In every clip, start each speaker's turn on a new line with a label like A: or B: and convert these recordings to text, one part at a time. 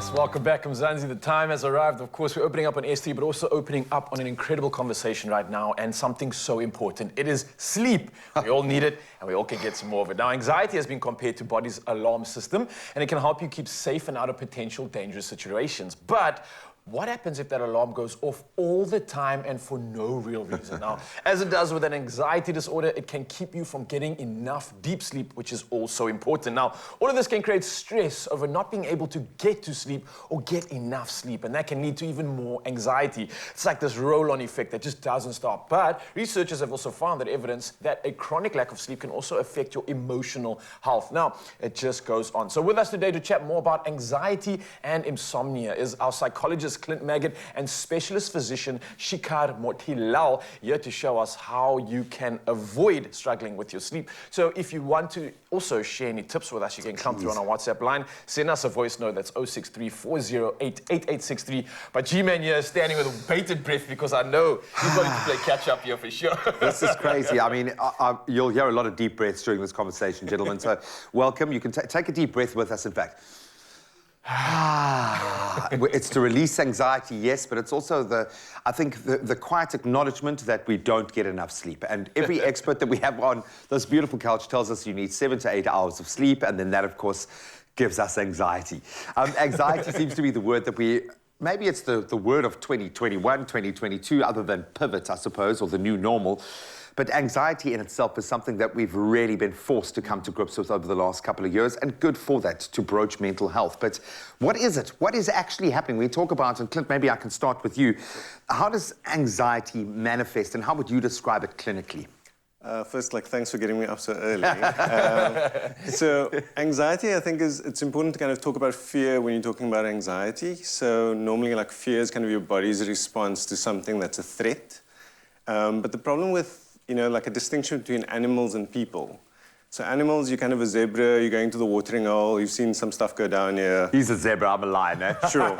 A: Yes, welcome back, Mzansi. The time has arrived. Of course, we're opening up on S3, but also opening up on an incredible conversation right now, and something so important. It is sleep. We all need it, and we all can get some more of it. Now, anxiety has been compared to body's alarm system, and it can help you keep safe and out of potential dangerous situations. But what happens if that alarm goes off all the time and for no real reason? Now, as it does with an anxiety disorder, it can keep you from getting enough deep sleep, which is also important. Now, all of this can create stress over not being able to get to sleep or get enough sleep, and that can lead to even more anxiety. It's like this roll-on effect that just doesn't stop. But researchers have also found that evidence that a chronic lack of sleep can also affect your emotional health. Now, it just goes on. So with us today to chat more about anxiety and insomnia is our psychologist, Clint Maggot, and specialist physician Shikar Motilal, here to show us how you can avoid struggling with your sleep. So if you want to also share any tips with us, you can come through on our WhatsApp line. Send us a voice note. That's 063-408-8863. But G-Man here is standing with bated breath because I know he's going to play catch-up here for sure.
B: This is crazy. I mean, you'll hear a lot of deep breaths during this conversation, gentlemen. So welcome. You can take a deep breath with us, in fact. It's to release anxiety, yes, but it's also I think the quiet acknowledgement that we don't get enough sleep. And every expert that we have on this beautiful couch tells us you need 7 to 8 hours of sleep, and then that, of course, gives us anxiety. Anxiety seems to be the word that maybe it's the word of 2021, 2022, other than pivot, I suppose, or the new normal. But anxiety in itself is something that we've really been forced to come to grips with over the last couple of years, and good for that, to broach mental health. But what is it? What is actually happening? We talk about, and Clint, maybe I can start with you. How does anxiety manifest, and how would you describe it clinically?
C: First, thanks for getting me up so early. So anxiety, I think, it's important to kind of talk about fear when you're talking about anxiety. So normally, fear is kind of your body's response to something that's a threat. But the problem with a distinction between animals and people. So animals, you're kind of a zebra, you're going to the watering hole, you've seen some stuff go down here.
B: He's a zebra, I'm a lion, eh?
C: Sure.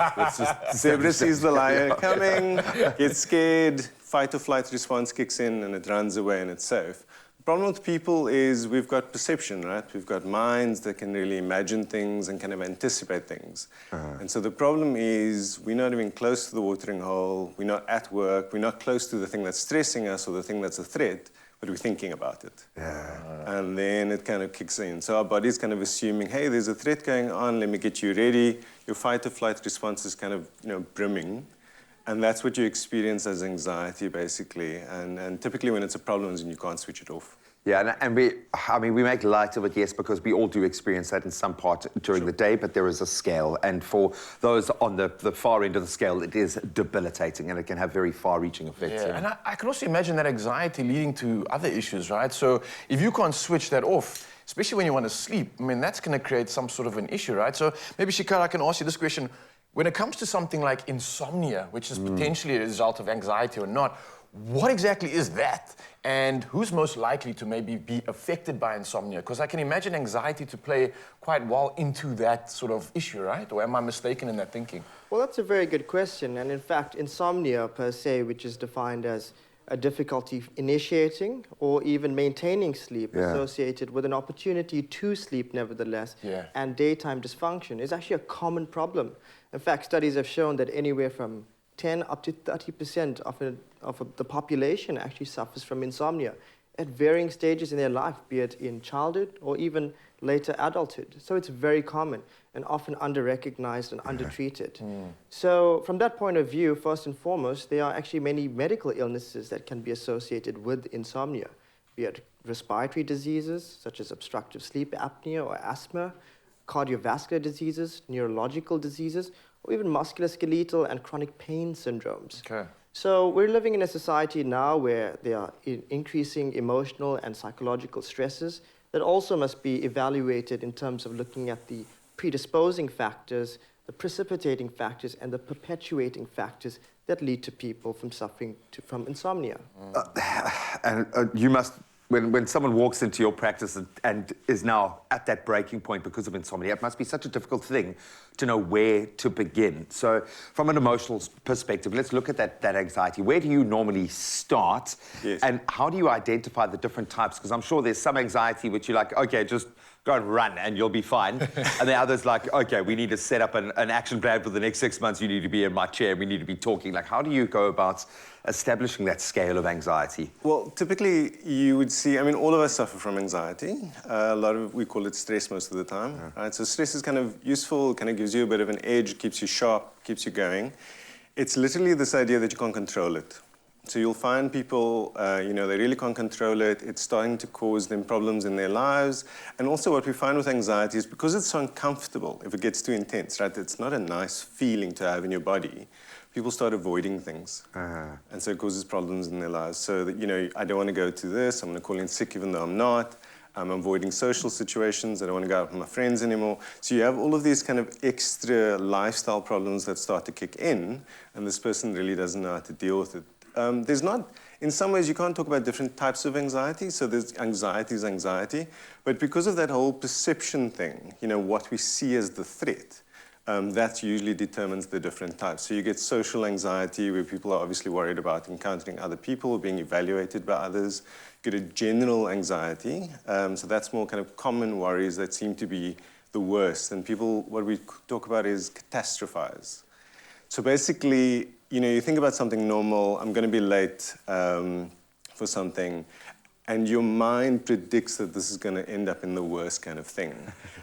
C: Zebra sees the lion coming, gets scared, fight or flight response kicks in, and it runs away and it's safe. The problem with people is we've got perception, right? We've got minds that can really imagine things and kind of anticipate things. And so the problem is we're not even close to the watering hole, we're not at work, we're not close to the thing that's stressing us or the thing that's a threat, but we're thinking about it. And then it kind of kicks in. So our body's kind of assuming, hey, there's a threat going on, let me get you ready. Your fight or flight response is kind of, brimming. And that's what you experience as anxiety, basically. And typically when it's a problem is when you can't switch it off.
B: Yeah, and we make light of it, yes, because we all do experience that in some part during the day, but there is a scale. And for those on the far end of the scale, it is debilitating, and it can have very far-reaching effects.
A: Yeah, and I can also imagine that anxiety leading to other issues, right? So if you can't switch that off, especially when you want to sleep, I mean, that's going to create some sort of an issue, right? So maybe, Shikar, I can ask you this question. When it comes to something like insomnia, which is potentially a result of anxiety or not, what exactly is that? And who's most likely to maybe be affected by insomnia? Because I can imagine anxiety to play quite well into that sort of issue, right? Or am I mistaken in that thinking?
D: Well, that's a very good question. And in fact, insomnia per se, which is defined as a difficulty initiating or even maintaining sleep associated with an opportunity to sleep nevertheless, and daytime dysfunction, is actually a common problem. In fact, studies have shown that anywhere from 10 up to 30% of the population actually suffers from insomnia at varying stages in their life, be it in childhood or even later adulthood. So it's very common and often under-recognized and undertreated. So from that point of view, first and foremost, there are actually many medical illnesses that can be associated with insomnia, be it respiratory diseases such as obstructive sleep apnea or asthma, cardiovascular diseases, neurological diseases, or even musculoskeletal and chronic pain syndromes. So we're living in a society now where there are increasing emotional and psychological stresses that also must be evaluated in terms of looking at the predisposing factors, the precipitating factors, and the perpetuating factors that lead to people from suffering from insomnia.
B: You must, when someone walks into your practice and is now at that breaking point because of insomnia, it must be such a difficult thing to know where to begin. So from an emotional perspective, let's look at that anxiety. Where do you normally start? And how do you identify the different types? Because I'm sure there's some anxiety which you're like, okay, just go and run and you'll be fine. And the other's like, okay, we need to set up an action plan for the next 6 months. You need to be in my chair. We need to be talking. Like, how do you go about establishing that scale of anxiety?
C: Well, typically you would see, I mean, all of us suffer from anxiety. A lot of, we call it stress most of the time, right? So stress is kind of useful, kind of gives you a bit of an edge, keeps you sharp, keeps you going. It's literally this idea that you can't control it. So you'll find people, you know, they really can't control it. It's starting to cause them problems in their lives. And also what we find with anxiety is because it's so uncomfortable, if it gets too intense, right? It's not a nice feeling to have in your body. People start avoiding things. And so it causes problems in their lives. So that, you know, I don't want to go to this. I'm going to call in sick even though I'm not. I'm avoiding social situations. I don't want to go out with my friends anymore. So you have all of these kind of extra lifestyle problems that start to kick in. And this person really doesn't know how to deal with it. There's not, in some ways, you can't talk about different types of anxiety. So there's anxiety. But because of that whole perception thing, you know, what we see as the threat, that usually determines the different types. So you get social anxiety, where people are obviously worried about encountering other people, being evaluated by others. You get a general anxiety. So that's more kind of common worries that seem to be the worst. And people, what we talk about is catastrophize. So basically, you know, you think about something normal, I'm going to be late for something, and your mind predicts that this is going to end up in the worst kind of thing.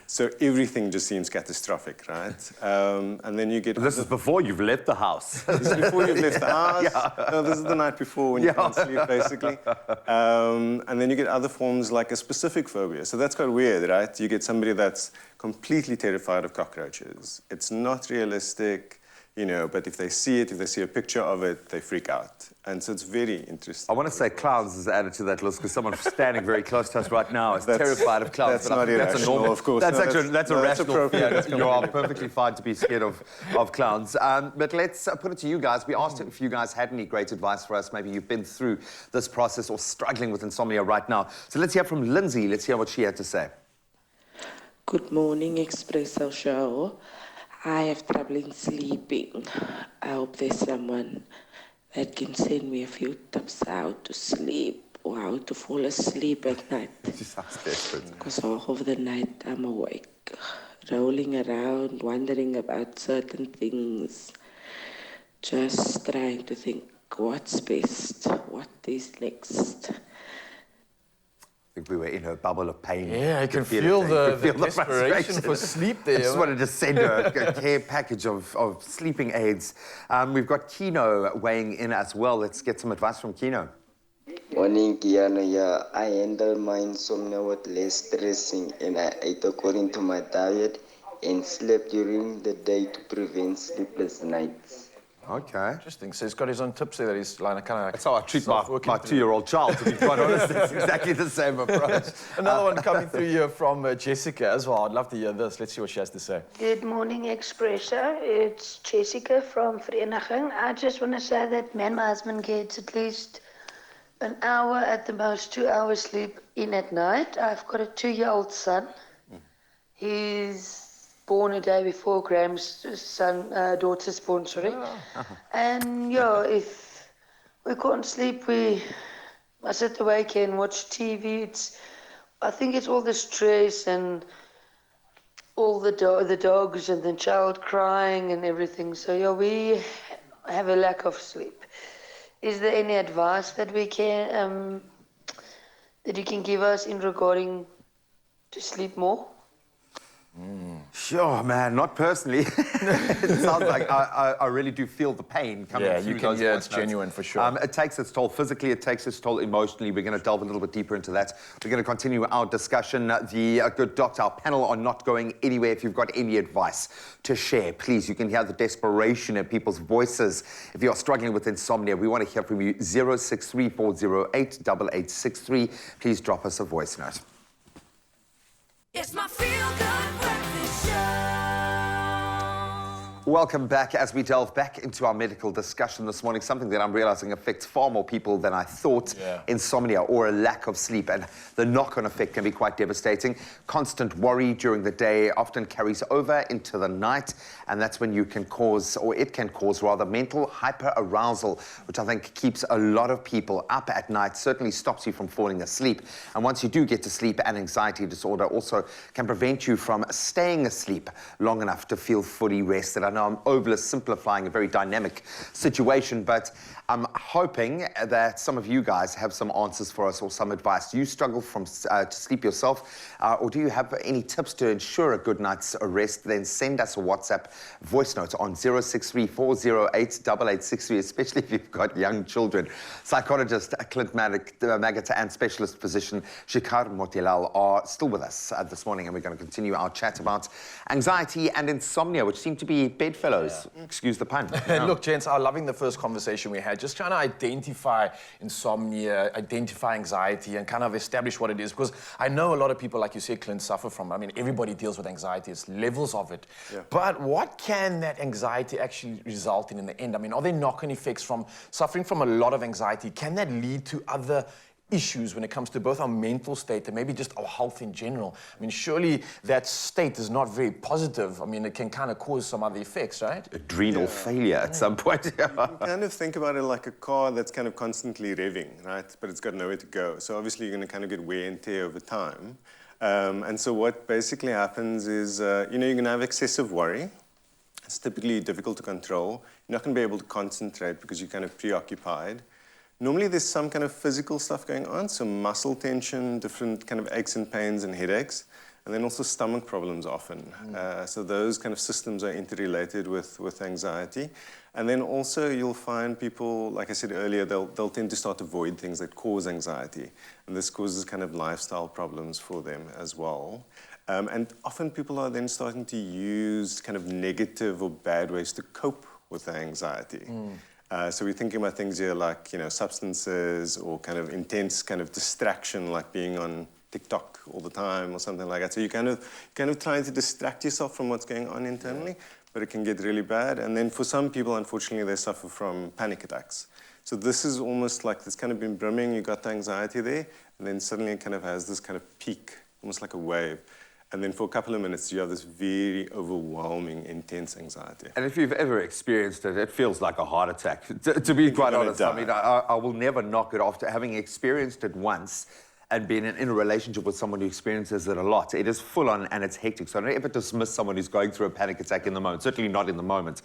C: So everything just seems catastrophic, right? And then you get...
B: This is before you've left the house.
C: This is before you've left the house.
B: Yeah.
C: No, this is the night before when you can't sleep, basically. And then you get other forms like a specific phobia. So that's quite weird, right? You get somebody that's completely terrified of cockroaches. It's not realistic. You know, but if they see it, if they see a picture of it, they freak out. And so it's very interesting.
B: I want to say clowns is added to that list because someone standing very close to us right now is terrified of clowns.
C: That's not irrational,
B: that's a normal,
C: of course.
B: That's
C: No,
B: actually that's a rational fear. You are
C: completely.
B: perfectly fine to be scared of clowns. But let's put it to you guys. We asked if you guys had any great advice for us. Maybe you've been through this process or struggling with insomnia right now. So let's hear from Lindsay. Let's hear what she had to say.
E: Good morning, Expresso show. I have trouble in sleeping. I hope there's someone that can send me a few tips how to sleep or how to fall asleep at night.
B: She sounds desperate.
E: Because half of the night I'm awake, rolling around, wondering about certain things, just trying to think what's best, what is next.
B: I think we were in her bubble of pain.
A: Yeah, I can feel the desperation
B: frustration
A: for sleep there.
B: I just wanted to send her a care package of sleeping aids. We've got Kino weighing in as well. Let's get some advice from Kino.
F: Morning, Kiana. Yeah, I handle my insomnia with less stressing, and I ate according to my diet and slept during the day to prevent sleepless nights.
B: Okay.
A: Interesting. So he's got his own tips there that he's like kind of like...
B: That's how I treat my 2-year-old child, to be quite honest. It's exactly the same approach.
A: Another one coming through here from Jessica as well. I'd love to hear this. Let's see what she has to say.
G: Good morning, Expresso. It's Jessica from Vereniging. I just want to say that me and my husband gets at least an hour, at the most 2 hours sleep in at night. I've got a 2-year-old son. He's born a day before Graham's daughter's born, sorry. And yeah, if we can't sleep, we must sit awake and watch TV. I think it's all the stress and all the dogs and the child crying and everything. So yeah, we have a lack of sleep. Is there any advice that we can that you can give us in regarding to sleep more?
B: Sure, man, not personally. It sounds like I really do feel the pain coming through.
A: Yeah, you can hear it's genuine for sure.
B: It takes its toll physically, it takes its toll emotionally. We're going to delve a little bit deeper into that. We're going to continue our discussion. The good doctor, our panel are not going anywhere. If you've got any advice to share, please, you can hear the desperation in people's voices. If you're struggling with insomnia, we want to hear from you. 0634088863. Please drop us a voice note.
H: It's my feel-good breakfast show.
B: Welcome back as we delve back into our medical discussion this morning, something that I'm realizing affects far more people than I thought, insomnia or a lack of sleep, and the knock-on effect can be quite devastating. Constant worry during the day often carries over into the night, and that's when you can cause, or it can cause rather, mental hyperarousal, which I think keeps a lot of people up at night, certainly stops you from falling asleep. And once you do get to sleep, an anxiety disorder also can prevent you from staying asleep long enough to feel fully rested. I know I'm oversimplifying a very dynamic situation, but I'm hoping that some of you guys have some answers for us or some advice. Do you struggle to sleep yourself, or do you have any tips to ensure a good night's rest? Then send us a WhatsApp voice note on 0634088863, especially if you've got young children. Psychologist Clint Maggett and specialist physician Shikar Motilal are still with us this morning, and we're going to continue our chat about anxiety and insomnia, which seem to be bedfellows. Excuse the pun.
A: Look, gents, I'm loving the first conversation we had, just trying to identify insomnia, identify anxiety, and kind of establish what it is. Because I know a lot of people, like you said, Clint, suffer from, I mean, everybody deals with anxiety. It's levels of it. But what can that anxiety actually result in the end? I mean, are there knock-on effects from suffering from a lot of anxiety? Can that lead to other issues when it comes to both our mental state and maybe just our health in general? I mean, surely that state is not very positive. I mean, it can kind of cause some other effects, right?
B: Adrenal failure at some point.
C: You kind of think about it like a car that's kind of constantly revving, right? But it's got nowhere to go. So obviously you're going to kind of get wear and tear over time. And so what basically happens is, you're going to have excessive worry. It's typically difficult to control. You're not going to be able to concentrate because you're kind of preoccupied. Normally there's some kind of physical stuff going on, so muscle tension, different kind of aches and pains and headaches, and then also stomach problems often. So those kind of systems are interrelated with anxiety. And then also you'll find people, like I said earlier, they'll tend to start to avoid things that cause anxiety. And this causes kind of lifestyle problems for them as well. And often people are then starting to use kind of negative or bad ways to cope with the anxiety. So we're thinking about things here like, substances or kind of intense kind of distraction, like being on TikTok all the time or something like that. So you kind of trying to distract yourself from what's going on internally, but it can get really bad. And then for some people, unfortunately, they suffer from panic attacks. So this is almost like it's kind of been brimming, you got the anxiety there, and then suddenly it kind of has this kind of peak, almost like a wave. And then for a couple of minutes, you have this very overwhelming, intense anxiety.
B: And if you've ever experienced it, it feels like a heart attack. To be quite honest, I mean, I will never knock it off. Having experienced it once and been in a relationship with someone who experiences it a lot, it is full on and it's hectic. So I don't ever dismiss someone who's going through a panic attack in the moment, certainly not in the moment.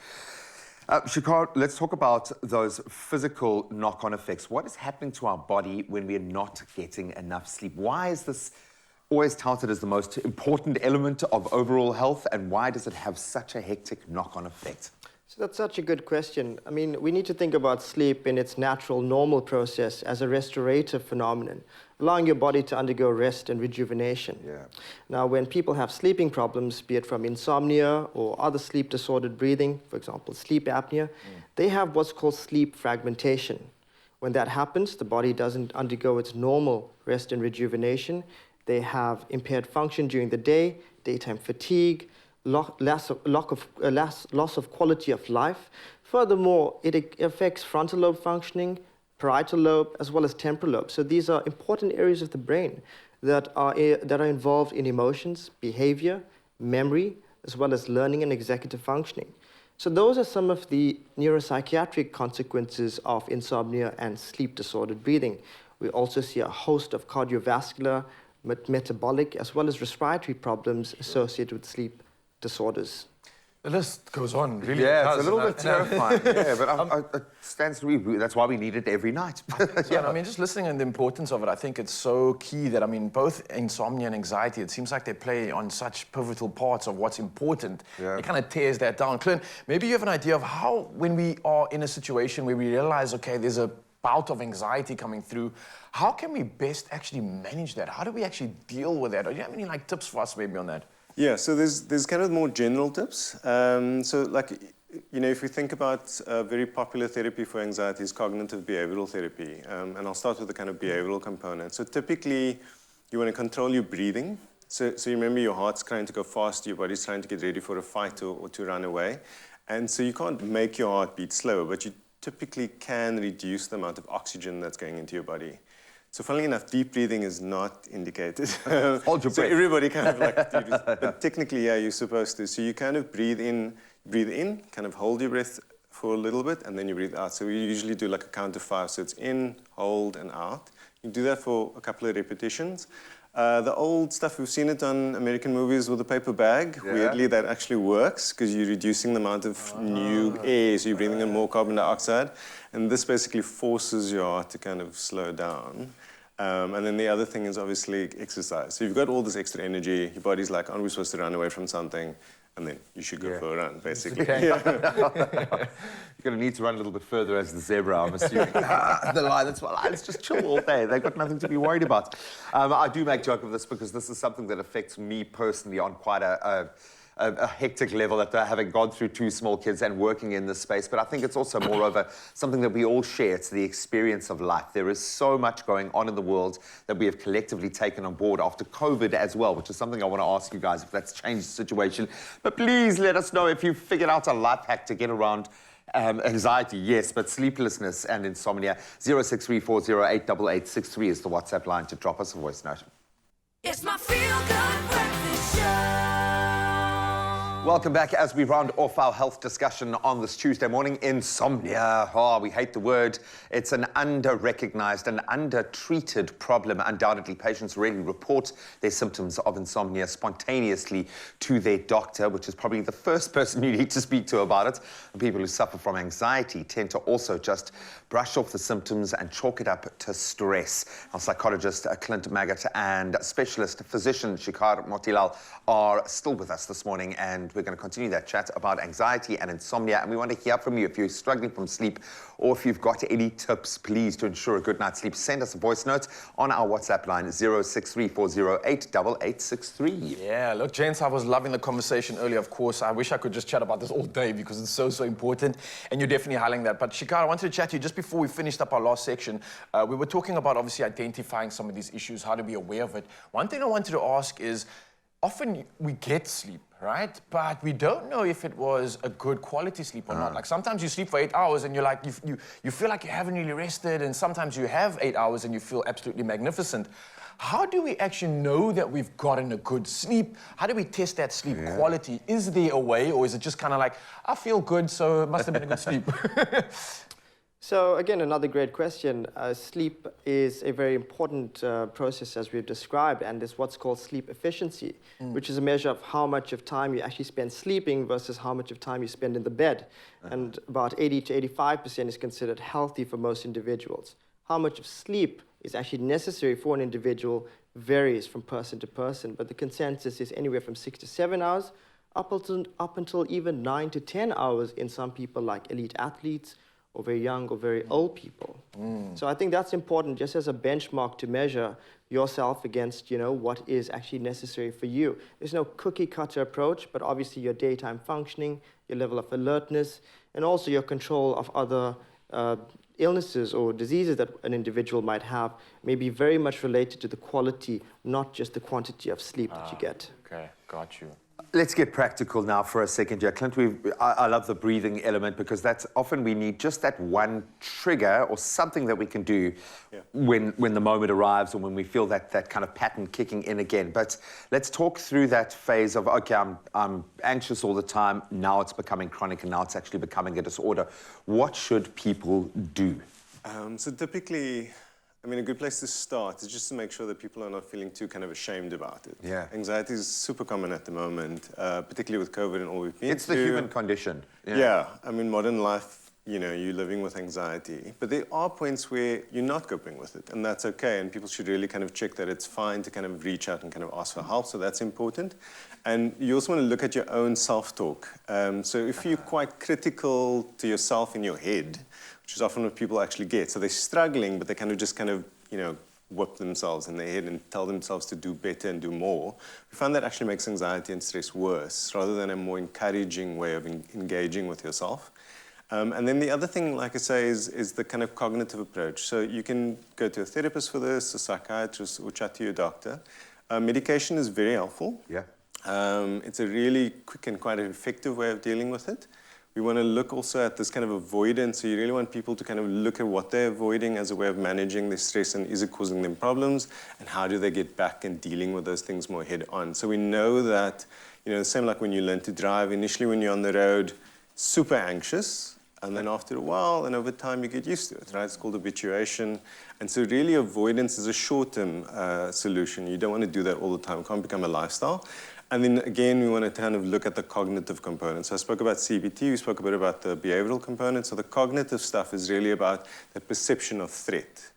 B: Shikar, let's talk about those physical knock-on effects. What is happening to our body when we're not getting enough sleep? Why is this always touted as the most important element of overall health, and why does it have such a hectic knock-on effect?
D: So that's such a good question. I mean, we need to think about sleep in its natural, normal process as a restorative phenomenon, allowing your body to undergo rest and rejuvenation. Now, when people have sleeping problems, be it from insomnia or other sleep-disordered breathing, for example, sleep apnea, they have what's called sleep fragmentation. When that happens, the body doesn't undergo its normal rest and rejuvenation. They have impaired function during the day, daytime fatigue, loss of quality of life. Furthermore, it affects frontal lobe functioning, parietal lobe, as well as temporal lobe. So these are important areas of the brain that are involved in emotions, behavior, memory, as well as learning and executive functioning. So those are some of the neuropsychiatric consequences of insomnia and sleep-disordered breathing. We also see a host of cardiovascular, metabolic, as well as respiratory problems associated with sleep disorders.
A: The list goes on, really.
B: Yeah, it's a little bit terrifying. But it stands to read. That's why we need it every night.
A: I mean, just listening and the importance of it, I think it's so key that, I mean, both insomnia and anxiety, it seems like they play on such pivotal parts of what's important. It kind of tears that down. Clint, maybe you have an idea of how, when we are in a situation where we realize, okay, there's a bout of anxiety coming through, how can we best actually manage that? How do we actually deal with that? Do you have any tips for us maybe on that?
C: Yeah, so there's kind of more general tips. So like, if we think about a very popular therapy for anxiety is cognitive behavioral therapy. And I'll start with the kind of behavioral component. So typically, you want to control your breathing. So you remember your heart's trying to go fast, your body's trying to get ready for a fight or to run away. And so you can't make your heart beat slower, but you typically can reduce the amount of oxygen that's going into your body. So funnily enough, deep breathing is not indicated.
B: Hold your
C: so
B: breath.
C: everybody kind of like, but technically, yeah, you're supposed to. So you kind of breathe in, kind of hold your breath for a little bit, and then you breathe out. So we usually do like a count of 5. So it's in, hold, and out. You do that for a couple of repetitions. The old stuff, we've seen it on American movies with a paper bag.
B: Yeah.
C: Weirdly, that actually works because you're reducing the amount of new air, so you're breathing in more carbon dioxide. And this basically forces your heart to kind of slow down. And then the other thing is obviously exercise. So you've got all this extra energy, your body's like, aren't we supposed to run away from something? And then you should go for a run, basically.
B: You're going to need to run a little bit further as the zebra, I'm assuming. The lion, that's why lions just chill all day. They've got nothing to be worried about. I do make joke of this because this is something that affects me personally on quite a hectic level after having gone through 2 small kids and working in this space. But I think it's also moreover something that we all share. It's the experience of life. There is so much going on in the world that we have collectively taken on board after COVID as well, which is something I want to ask you guys if that's changed the situation. But please let us know if you've figured out a life hack to get around anxiety, yes, but sleeplessness and insomnia. 0634088863 is the WhatsApp line to drop us a voice note.
H: It's my feel-good breakfast show.
B: Welcome back as we round off our health discussion on this Tuesday morning. Insomnia. Oh, we hate the word. It's an under-recognized and under-treated problem. Undoubtedly, patients really report their symptoms of insomnia spontaneously to their doctor, which is probably the first person you need to speak to about it. And people who suffer from anxiety tend to also just brush off the symptoms and chalk it up to stress. Our psychologist, Clint Maggot, and specialist physician, Shikar Motilal, are still with us this morning, and we're going to continue that chat about anxiety and insomnia. And we want to hear from you if you're struggling from sleep or if you've got any tips, please, to ensure a good night's sleep. Send us a voice note on our WhatsApp line, 0634088863.
A: Yeah, look, gents, I was loving the conversation earlier, of course. I wish I could just chat about this all day because it's so, so important. And you're definitely highlighting that. But Shikar, I wanted to chat to you just before we finished up our last section. We were talking about, obviously, identifying some of these issues, how to be aware of it. One thing I wanted to ask is, often we get sleep, right? But we don't know if it was a good quality sleep or not. Like sometimes you sleep for 8 hours and you're like, you feel like you haven't really rested, and sometimes you have 8 hours and you feel absolutely magnificent. How do we actually know that we've gotten a good sleep? How do we test that sleep quality? Is there a way, or is it just kind of like, I feel good, so it must have been a good sleep?
D: So again, another great question. Sleep is a very important process, as we've described, and is what's called sleep efficiency, which is a measure of how much of time you actually spend sleeping versus how much of time you spend in the bed. And about 80 to 85% is considered healthy for most individuals. How much of sleep is actually necessary for an individual varies from person to person, but the consensus is anywhere from 6 to 7 hours, up until even 9 to 10 hours in some people like elite athletes, or very young or very old people. So I think that's important just as a benchmark to measure yourself against, what is actually necessary for you. There's no cookie cutter approach, but obviously your daytime functioning, your level of alertness, and also your control of other illnesses or diseases that an individual might have may be very much related to the quality, not just the quantity of sleep that you get.
A: Okay, got you.
B: Let's get practical now for a second, yeah. Clint, I love the breathing element because that's often we need just that one trigger or something that we can do when the moment arrives or when we feel that kind of pattern kicking in again. But let's talk through that phase of, okay, I'm anxious all the time, now it's becoming chronic and now it's actually becoming a disorder. What should people do?
C: So typically, a good place to start is just to make sure that people are not feeling too kind of ashamed about it.
B: Yeah.
C: Anxiety is super common at the moment, particularly with COVID and all we've been
B: It's
C: through.
B: the human condition.
C: Yeah. Modern life, you're living with anxiety. But there are points where you're not coping with it, and that's okay. And people should really kind of check that it's fine to kind of reach out and kind of ask for help, so that's important. And you also want to look at your own self-talk. So if you're quite critical to yourself in your head, which is often what people actually get. So they're struggling, but they kind of whip themselves in their head and tell themselves to do better and do more. We find that actually makes anxiety and stress worse, rather than a more encouraging way of engaging with yourself. And then the other thing, like I say, is the kind of cognitive approach. So you can go to a therapist for this, a psychiatrist, or chat to your doctor. Medication is very helpful.
B: Yeah.
C: It's a really quick and quite an effective way of dealing with it. We want to look also at this kind of avoidance. So you really want people to kind of look at what they're avoiding as a way of managing their stress, and is it causing them problems, and how do they get back and dealing with those things more head on. So we know that, same like when you learn to drive, initially when you're on the road, super anxious, and then after a while and over time you get used to it, right? It's called habituation. And so really avoidance is a short-term solution. You don't want to do that all the time. It can't become a lifestyle. And then again, we want to kind of look at the cognitive components. So I spoke about CBT, we spoke a bit about the behavioral components. So the cognitive stuff is really about the perception of threat.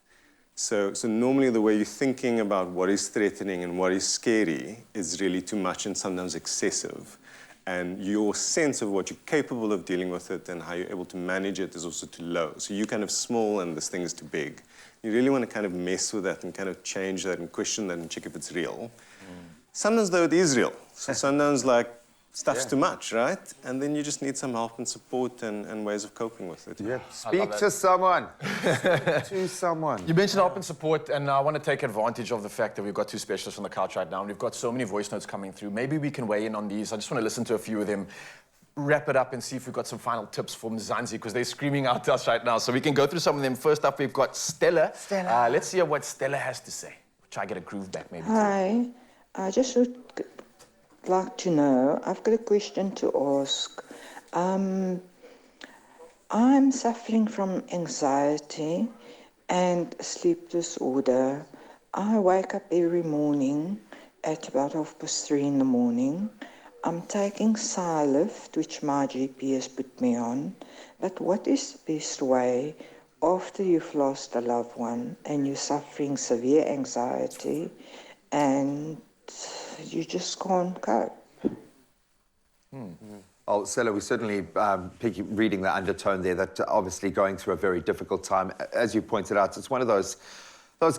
C: So normally the way you're thinking about what is threatening and what is scary is really too much and sometimes excessive. And your sense of what you're capable of dealing with it and how you're able to manage it is also too low. So you're kind of small and this thing is too big. You really want to kind of mess with that and kind of change that and question that and check if it's real. Sometimes, though, it is real. So sometimes, stuff's too much, right? And then you just need some help and support and ways of coping with it.
B: Yeah. Speak to someone. To someone.
A: You mentioned help and support, and I want to take advantage of the fact that we've got two specialists on the couch right now, and we've got so many voice notes coming through. Maybe we can weigh in on these. I just want to listen to a few of them, wrap it up, and see if we've got some final tips from Mzansi, because they're screaming out to us right now. So we can go through some of them. First up, we've got Stella. Let's hear what Stella has to say. Try to get a groove back, maybe.
I: Hi. I just would like to know, I've got a question to ask. I'm suffering from anxiety and sleep disorder. I wake up every morning at about 3:30 in the morning. I'm taking Xylift, which my GP has put me on. But what is the best way after you've lost a loved one and you're suffering severe anxiety and you just can't cope?
B: Oh, Stella, we certainly reading the undertone there, that obviously going through a very difficult time. As you pointed out, it's one of those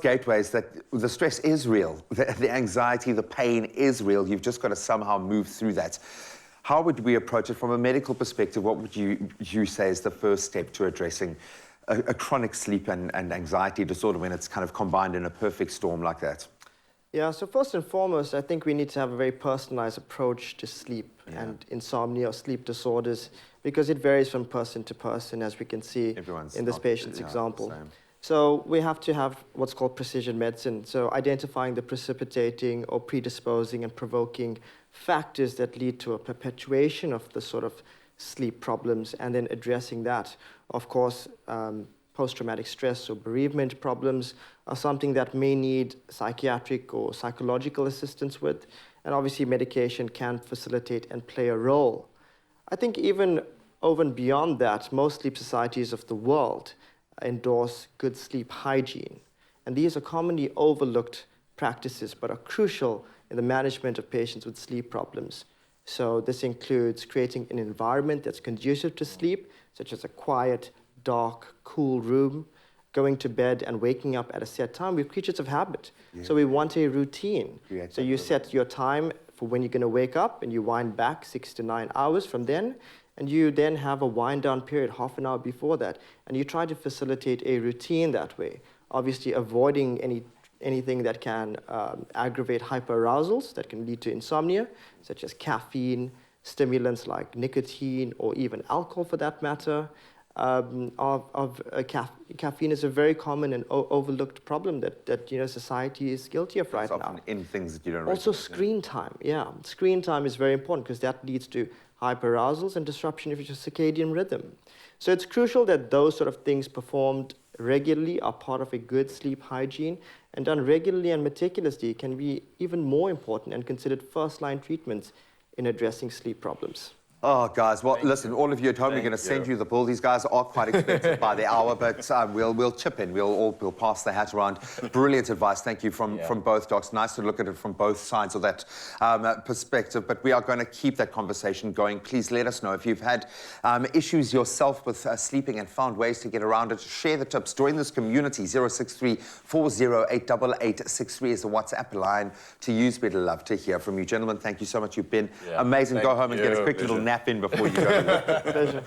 B: gateways that the stress is real. The anxiety, the pain is real. You've just got to somehow move through that. How would we approach it from a medical perspective? What would you say is the first step to addressing a chronic sleep and anxiety disorder when it's kind of combined in a perfect storm like that?
D: Yeah, so first and foremost, I think we need to have a very personalized approach to sleep and insomnia or sleep disorders, because it varies from person to person, as we can see in this patient's example. So we have to have what's called precision medicine. So identifying the precipitating or predisposing and provoking factors that lead to a perpetuation of the sort of sleep problems, and then addressing that. Of course, post-traumatic stress or bereavement problems are something that may need psychiatric or psychological assistance with, and obviously medication can facilitate and play a role. I think even over and beyond that, most sleep societies of the world endorse good sleep hygiene, and these are commonly overlooked practices but are crucial in the management of patients with sleep problems. So this includes creating an environment that's conducive to sleep, such as a quiet, dark, cool room, going to bed and waking up at a set time. We're creatures of habit, so we want a routine. So you set your time for when you're going to wake up, and you wind back 6 to 9 hours from then, and you then have a wind down period half an hour before that, and you try to facilitate a routine that way, obviously avoiding anything that can aggravate hyperarousals that can lead to insomnia, such as caffeine, stimulants like nicotine, or even alcohol for that matter. Caffeine is a very common and overlooked problem that society is guilty of right now.
B: Often in things that you don't
D: also screen time. Yeah, screen time is very important because that leads to hyperarousals and disruption of your circadian rhythm. So it's crucial that those sort of things performed regularly are part of a good sleep hygiene, and done regularly and meticulously can be even more important and considered first-line treatments in addressing sleep problems.
B: Oh, guys, well, listen, all of you at home, we're going to send you the bill. These guys are quite expensive by the hour, but we'll chip in. We'll pass the hat around. Brilliant advice. Thank you from both docs. Nice to look at it from both sides of that perspective, but we are going to keep that conversation going. Please let us know if you've had issues yourself with sleeping and found ways to get around it. Share the tips. Join this community. 063-408-8863 is the WhatsApp line to use. We'd love to hear from you. Gentlemen, thank you so much. You've been amazing. Go home and get a quick little nap in before you go to work.
D: Pleasure.